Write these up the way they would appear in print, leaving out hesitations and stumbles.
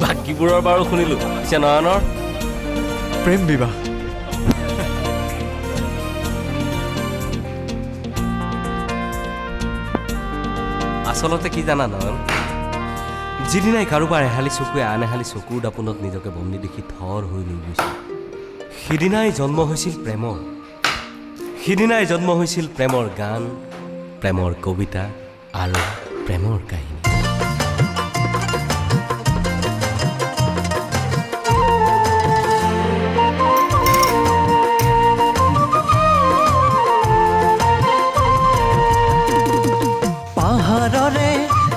বাকীবোৰৰ বাৰু শুনিলোঁ, পিছে নয়নৰ প্ৰেম বিবাহ। আচলতে কি জানা নয়ন, যিদিনাই কাৰোবাৰ এহালি চকুৱে আন এহালি চকুৰ দাপোনত নিজকে বন্দী দেখি থৰ হৈ লৈ গৈছিল, সিদিনাই জন্ম হৈছিল প্ৰেমৰ। সিদিনাই জন্ম হৈছিল প্ৰেমৰ গান, প্ৰেমৰ কবিতা আৰু প্ৰেমৰ কাহিনী। পাহাৰৰে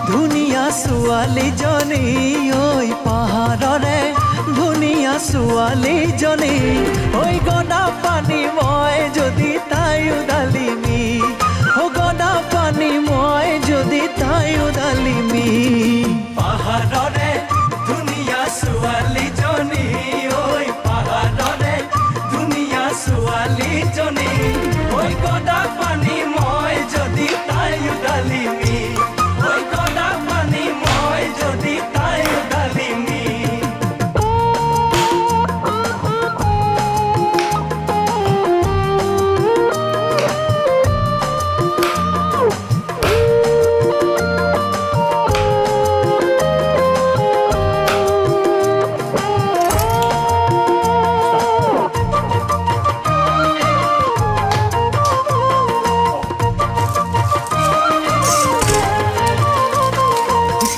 ধুনীয়া ছোৱালীজনী, ঐ পাহাৰৰে ধুনীয়া ছোৱালীজনী, ঐ গদা পানী মই যদি তাইও ডালিমি, ঐ গদা পানী মই যদি তাইও ডালিমি। পাহাৰৰে ধুনীয়া ছোৱালীজনী, ঐ পাহাৰৰে ধুনীয়া ছোৱালীজনী, ঐ গদা পানী মই যদি তাইও ডালিমি, ঐ গদা পানী মই যদি তাইও ডালিমি।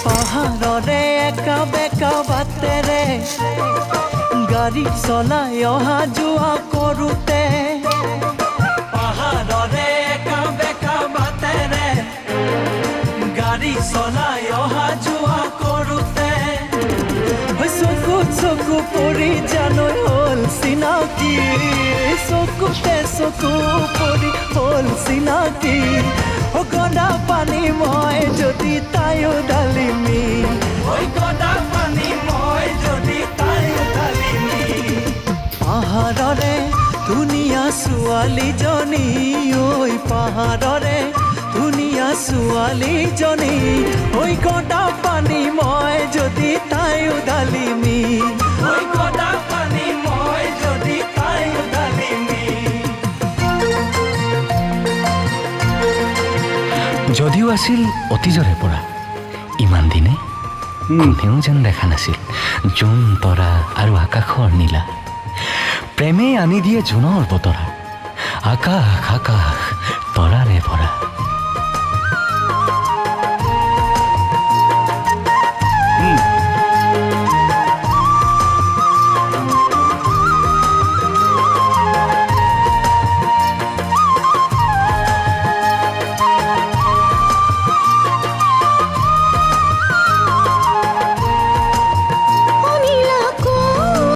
পাহাৰৰে একা বেকা বাটেৰে গাড়ী চলাই অহা যোৱা কৰোঁতে, পাহাৰৰে একা বেকা বাটেৰে গাড়ী চলাই অহা যোৱা কৰোঁতে, চকুত চকু পৰি জানো হ'ল চিনাকি, চকুতে চকু পৰি হ'ল চিনাকি, ঐ গদা পানী মই যদি তাইও ডালিমি, ঐ গদা পানী মই যদি তাইও ডালিমি। পাহাৰৰে ধুনীয়া ছোৱালীজনী, ঐ পাহাৰৰে ধুনীয়া ছোৱালীজনী, ঐ গদা পানী মই যদি তাইও ডালিমি, ঐ গদা পানী মই যদি তাইও ডালিমি। যদিও আছিল অতীজৰে পৰা, ইমান দিনে কোনেও যেন দেখা নাছিল জোন তৰা আৰু আকাশৰ নীলা। প্ৰেমে আনি দিয়ে জোনৰ বতৰা, আকাশ আকাশ তৰাৰে ভৰা।